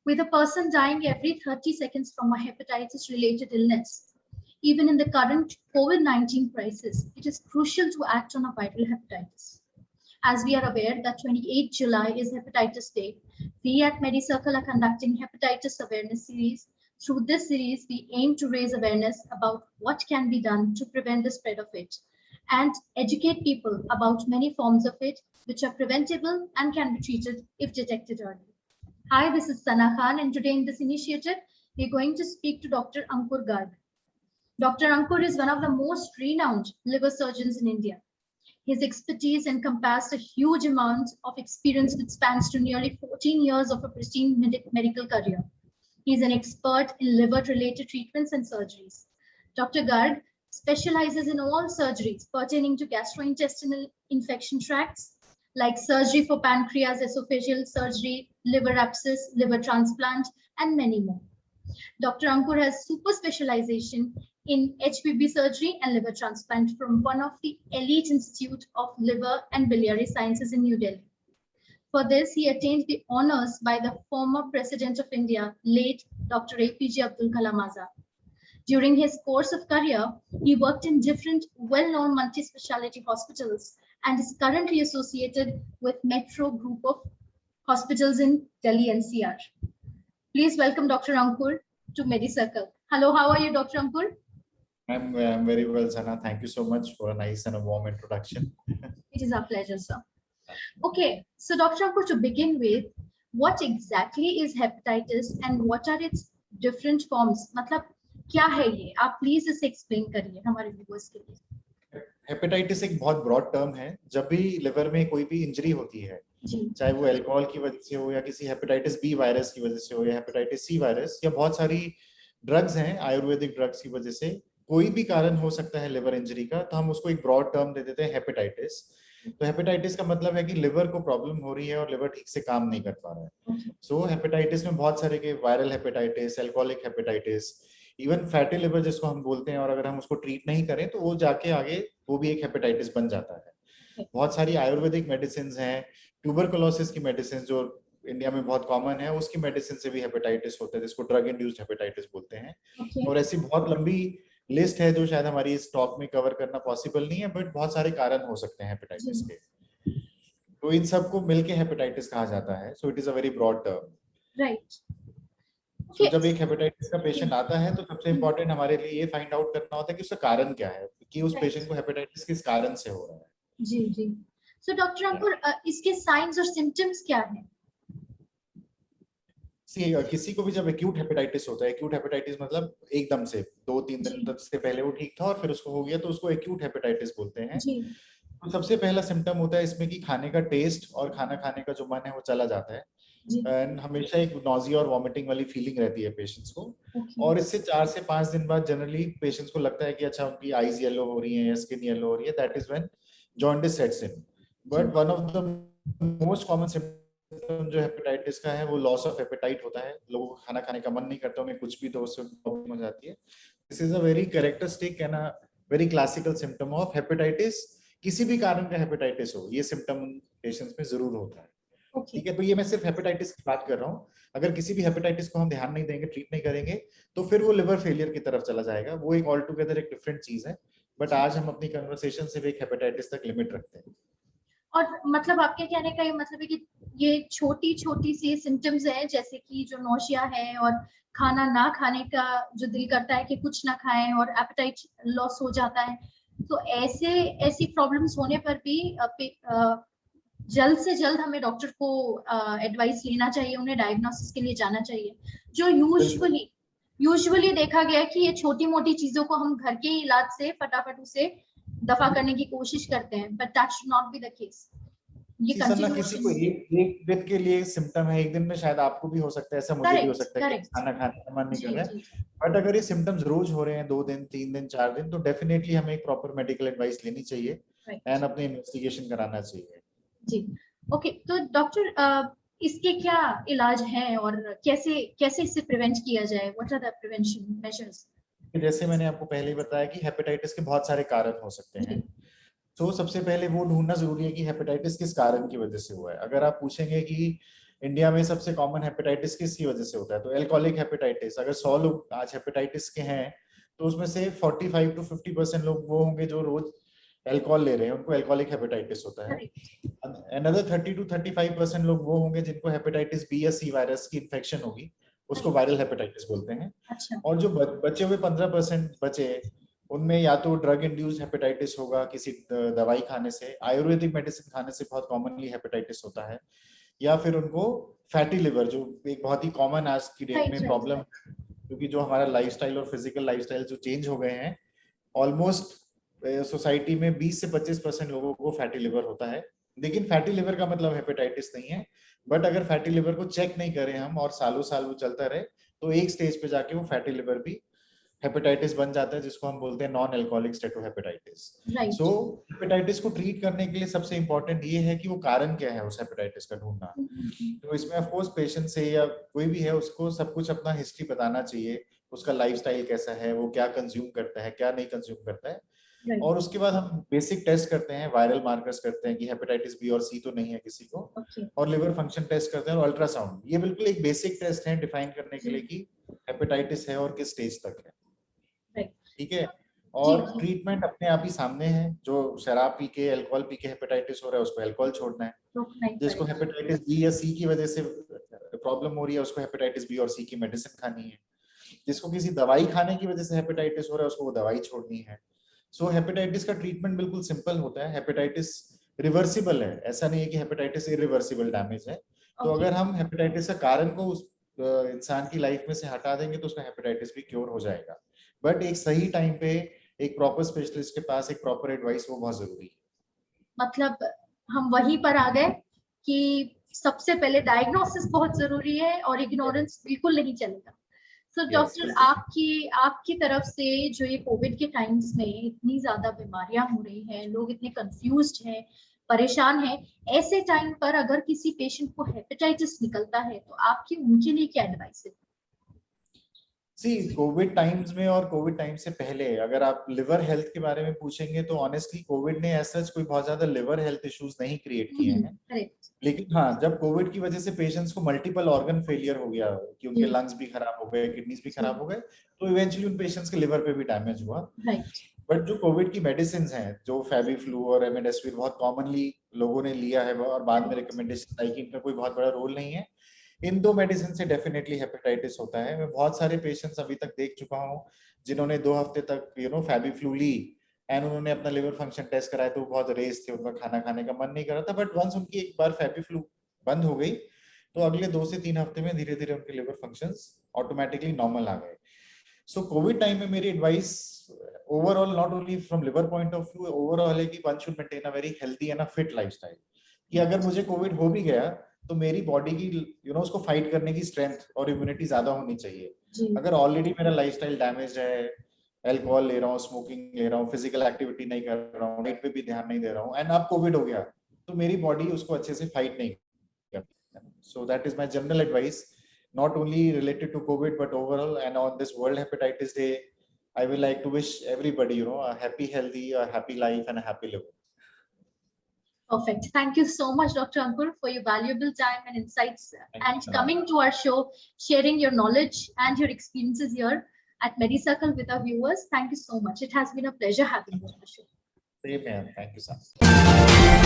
with a person dying every 30 seconds from a hepatitis-related illness. Even in the current COVID-19 crisis, it is crucial to act on a viral hepatitis. As we are aware that 28 July is Hepatitis Day, we at MediCircle are conducting Hepatitis Awareness Series. Through this series, we aim to raise awareness about what can be done to prevent the spread of it and educate people about many forms of it which are preventable and can be treated if detected early. Hi, this is Sana Khan, and today in this initiative, we're going to speak to Dr. Ankur Garg. Dr. Ankur is one of the most renowned liver surgeons in India. His expertise encompassed a huge amount of experience which spans to nearly 14 years of a pristine medical career. He is an expert in liver-related treatments and surgeries. Dr. Garg specializes in all surgeries pertaining to gastrointestinal infection tracts, like surgery for pancreas, esophageal surgery, liver abscess, liver transplant, and many more. Dr. Ankur has super specialization in HPB surgery and liver transplant from one of the elite Institute of Liver and Biliary Sciences in New Delhi. For this, he attained the honors by the former President of India, late Dr. APJ Abdul Kalam Azad. During his course of career, he worked in different well-known multi-specialty hospitals and is currently associated with Metro Group of Hospitals in Delhi NCR. Please welcome Dr. Ankur to MediCircle. Hello, how are you, Dr. Ankur? I'm very well, Sana. Thank you so much for a nice and a warm introduction. It is our pleasure, sir. Okay, so Dr. Ankur, to begin with, what exactly is hepatitis and what are its different forms? मतलब क्या है ये? आप please इसे explain करिए हमारे viewers के लिए। हेपेटाइटिस एक बहुत ब्रॉड टर्म है। जब भी लिवर में कोई भी इंजरी होती है, चाहे वो अल्कोहल की वजह से हो या किसी हेपेटाइटिस बी वायरस की वजह से हो या हेपेटाइटिस सी वायरस या बहुत सारी ड्रग्स हैं आयुर्वेदिक ड्रग्स की वजह से, कोई भी कारण हो सकता है लिवर इंजरी का, तो हम उसको एक ब्रॉड टर्म दे देते हैं हेपेटाइटिस। तो हेपेटाइटिस का मतलब है कि लिवर को प्रॉब्लम हो रही है और लिवर ठीक से काम नहीं कर पा रहा है। सो हेपेटाइटिस में बहुत सारे के viral hepatitis, alcoholic hepatitis, even fatty liver जिसको हम बोलते हैं, और अगर हम उसको ट्रीट नहीं करें तो वो जाके आगे वो भी एक हेपेटाइटिस बन जाता है। बहुत सारी आयुर्वेदिक मेडिसिन हैं, ट्यूबरकुलोसिस की मेडिसिन जो इंडिया में बहुत कॉमन है, उसकी मेडिसिन से भी हेपेटाइटिस होता है, जिसको ड्रग इंड्यूस्ड हेपेटाइटिस बोलते हैं। और ऐसी बहुत लंबी लिस्ट है जो शायद हमारी इस टॉक में कवर करना पॉसिबल नहीं है, बट बहुत सारे कारण हो सकते हैं हेपेटाइटिस के, तो इन सबको मिलके हेपेटाइटिस कहा जाता है। So it is a very broad term, right. तो जब एक हेपेटाइटिस का पेशेंट आता है तो सबसे इम्पोर्टेंट हमारे लिए ये फाइंड आउट करना होता है कि उसका कारण क्या है, कि उस पेशेंट को हेपेटाइटिस किस कारण से हो रहा है। जी जी। सो डॉक्टर अंकुर, इसके साइंस और सिम्टम्स क्या हैं? किसी को भी जब एक्यूट हेपेटाइटिस होता है, एक्यूट हेपेटाइटिस मतलब एकदम से 2-3 दिन तक से पहले वो ठीक था और फिर उसको हो गया, तो उसको एक्यूट हेपेटाइटिस बोलते हैं। तो सबसे पहला सिम्टम होता है इसमें कि खाने का टेस्ट और खाना खाने का जो मन है वो चला जाता है, एंड हमेशा एक नॉजिया और वॉमिटिंग वाली फीलिंग रहती है पेशेंट्स को। और इससे 4 से 5 दिन बाद जनरली पेशेंट्स को लगता है कि अच्छा उनकी आईज येलो हो रही है या स्किन येलो हो रही है, that is when jaundice sets in. But one of the most common symptom जो हेपेटाइटिस का है वो लॉस ऑफ एपेटाइट होता है। लोगों को खाना खाने का मन नहीं करता, उन्हें कुछ भी तो उससे प्रॉब्लम हो जाती है। This is a very characteristic and a very classical symptom of hepatitis. किसी भी कारण का हेपेटाइटिस हो, ये सिम्टम पेशेंट्स में जरूर होता है। ठीक है, तो ये मैं सिर्फ हेपेटाइटिस की बात कर रहा हूँ। अगर किसी भी हेपेटाइटिस को हम ध्यान नहीं देंगे, ट्रीट नहीं करेंगे, तो फिर वो लिवर फेलियर की तरफ चला जाएगा। वो एक ऑल टुगेदर एक डिफरेंट चीज है, बट आज हम अपनी कन्वर्सेशन सिर्फ एक हेपेटाइटिस तक लिमिट रखते हैं। और मतलब आपके कहने का ये मतलब है कि ये छोटी छोटी सी सिम्टम्स हैं, जैसे कि जो नौशिया है और खाना ना खाने का जो दिल करता है कि कुछ ना खाएं और एपेटाइट लॉस हो जाता है, तो ऐसी प्रॉब्लम्स होने पर भी जल्द से जल्द हमें डॉक्टर को एडवाइस लेना चाहिए, उन्हें डायग्नोसिस के लिए जाना चाहिए। जो यूजुअली देखा गया है कि ये छोटी मोटी चीजों को हम घर के इलाज से फटाफट उसे दफा करने की कोशिश करते हैं, but that should not be the case. ये किसी को एक दिन के लिए सिम्टम है, एक दिन में शायद आपको भी हो सकता है, ऐसा मुझे भी हो सकता है कि खाना खाने का मन नहीं कर रहा है, बट अगर ये सिम्टम्स रोज हो रहे हैं 2 दिन 3 दिन 4 दिन, तो डेफिनेटली हमें एक प्रॉपर मेडिकल एडवाइस लेनी चाहिए एंड अपने इन्वेस्टिगेशन कराना चाहिए। जी, ओके। तो डॉक्टर, इसके क्या इलाज हैं और कैसे इससे प्रिवेंट किया जाए? What are the prevention measures? जैसे मैंने आपको पहले ही बताया कि हेपेटाइटिस के बहुत सारे कारण हो सकते हैं, तो सबसे पहले वो ढूंढना जरूरी है कि हेपेटाइटिस किस कारण की वजह से हुआ है। अगर आप पूछेंगे कि इंडिया में सबसे कॉमन हेपेटाइटिस किसकी वजह से होता है? तो एल्कोहलिक हेपेटाइटिस। अगर 100 लोग आज हेपेटाइटिस के हैं तो उसमें से 45 to 50% लोग वो होंगे जो रोज अल्कोहल ले रहे हैं, उनको एल्कोहलिक हेपेटाइटिस होता है। Another 30 to 35% लोग वो होंगे जिनको हेपेटाइटिस बी या सी वायरस की इन्फेक्शन होगी, उसको वायरल हेपेटाइटिस बोलते हैं। अच्छा। और जो बचे हुए 15% बचे, उनमें या तो ड्रग इंड्यूस्ड हेपेटाइटिस होगा किसी दवाई खाने से, आयुर्वेदिक मेडिसिन खाने से बहुत कॉमनली हेपेटाइटिस होता है, या फिर उनको फैटी लिवर, जो एक बहुत ही कॉमन आज की डेट में प्रॉब्लम, क्योंकि जो हमारा लाइफस्टाइल और फिजिकल लाइफस्टाइल जो चेंज हो गए हैं, ऑलमोस्ट सोसाइटी में 20 से 25% लोगों को फैटी लिवर होता है। लेकिन फैटी लिवर का मतलब हेपेटाइटिस नहीं है, बट अगर फैटी लिवर को चेक नहीं करें हम और सालों साल वो चलता रहे तो एक स्टेज पे जाके वो फैटी लिवर भी हेपेटाइटिस बन जाता है, जिसको हम बोलते हैं नॉन एल्कोहलिक स्टेटोहेपेटाइटिस। सो हेपेटाइटिस को ट्रीट करने के लिए सबसे इंपॉर्टेंट ये है कि वो कारण क्या है उस हेपेटाइटिस का ढूंढना। तो इसमें ऑफ कोर्स पेशेंट से या कोई भी है उसको सब कुछ अपना हिस्ट्री बताना चाहिए, उसका लाइफस्टाइल कैसा है, वो क्या कंज्यूम करता है, क्या नहीं कंज्यूम करता है। और उसके बाद हम बेसिक टेस्ट करते हैं, वायरल मार्कर्स करते हैं कि हेपेटाइटिस बी और सी तो नहीं है किसी को, और लिवर फंक्शन टेस्ट करते हैं और अल्ट्रासाउंड। ये बिल्कुल एक बेसिक टेस्ट है डिफाइन करने के लिए कि हेपेटाइटिस है और किस स्टेज तक है। ठीक है। और ट्रीटमेंट अपने आप ही सामने है। जो शराब पी के, अल्कोहल पी के हेपेटाइटिस हो रहा है उसको अल्कोहल छोड़ना है। जिसको हेपेटाइटिस बी या सी की वजह से प्रॉब्लम हो रही है उसको हेपेटाइटिस बी और सी की मेडिसिन खानी है। जिसको किसी दवाई खाने की वजह से हेपेटाइटिस हो रहा है उसको वो दवाई छोड़नी है। सो हेपेटाइटिस का ट्रीटमेंट बिल्कुल सिंपल होता है। हेपेटाइटिस रिवर्सिबल है, ऐसा नहीं है कि हेपेटाइटिस इरिवर्सिबल डैमेज है। तो अगर हम हेपेटाइटिस का कारण को उस इंसान की लाइफ में से हटा देंगे तो उसका हेपेटाइटिस भी क्योर हो जाएगा। बट एक सही टाइम पे एक प्रॉपर स्पेशलिस्ट के पास एक प्रॉपर एडवाइस वो बहुत जरूरी है। मतलब हम वहीं पर आ गए कि सबसे पहले डायग्नोसिस बहुत जरूरी है और इग्नोरेंस बिल्कुल नहीं चलेगा। सो डॉक्टर, आपकी तरफ से जो ये कोविड के टाइम्स में इतनी ज्यादा बीमारियां हो रही हैं, लोग इतने कंफ्यूज्ड हैं, परेशान हैं, ऐसे टाइम पर अगर किसी पेशेंट को हेपेटाइटिस निकलता है तो आपकी उनके लिए क्या एडवाइस है? कोविड टाइम्स में और कोविड टाइम से पहले अगर आप लिवर हेल्थ के बारे में पूछेंगे तो ऑनेस्टली कोविड ने ऐसा कोई बहुत ज्यादा लिवर हेल्थ इश्यूज नहीं क्रिएट किए हैं। लेकिन हाँ, जब कोविड की वजह से पेशेंट्स को मल्टीपल ऑर्गन फेलियर हो गया कि उनके लंग्स भी खराब हो गए, किडनीज भी खराब हो गए, तो इवेंचुअली उन पेशेंट्स के लिवर पे भी डैमेज हुआ। बट जो कोविड की मेडिसिन हैं, जो फेविफ्लू और रेमडेसिविर बहुत कॉमनली लोगों ने लिया है और बाद में रिकमेंडेशन आई कि इनका कोई बहुत बड़ा रोल नहीं है, इन दो मेडिसिन से डेफिनेटली हेपेटाइटिस होता है। मैं बहुत सारे पेशेंट्स अभी तक देख चुका हूँ जिन्होंने 2 हफ्ते तक फेविफ्लू ली एंड उन्होंने अपना लिवर फंक्शन टेस्ट कराया तो बहुत रेस थे, उनका खाना खाने का मन नहीं कर रहा था, बट वंस उनकी एक बार फेविफ्लू बंद हो गई तो अगले 2 से 3 हफ्ते में धीरे धीरे उनके लिवर फंक्शंस ऑटोमेटिकली नॉर्मल आ गए। सो कोविड टाइम में मेरी advice overall, not only from liver point of view, overall है कि one should maintain a very healthy and a fit lifestyle. कि अगर मुझे कोविड हो भी गया तो मेरी बॉडी की उसको फाइट करने की स्ट्रेंथ और इम्यूनिटी ज्यादा होनी चाहिए। अगर ऑलरेडी मेरा लाइफस्टाइल डैमेज है, अल्कोहल ले रहा हूँ, स्मोकिंग ले रहा हूँ, फिजिकल एक्टिविटी नहीं कर रहा हूँ, डाइट पे भी ध्यान नहीं दे रहा हूँ, एंड अब कोविड हो गया तो मेरी बॉडी उसको अच्छे से फाइट नहीं करती। So that is my general advice, not only related to COVID but overall, and on this World Hepatitis Day I will like to wish everybody a happy, healthy, a happy life and a happy liver. Perfect. Thank you so much, Dr. Ankur, for your valuable time and insights and coming to our show, sharing your knowledge and your experiences here at MediCircle with our viewers. Thank you so much. It has been a pleasure having you on the show. Same here. Thank you so much.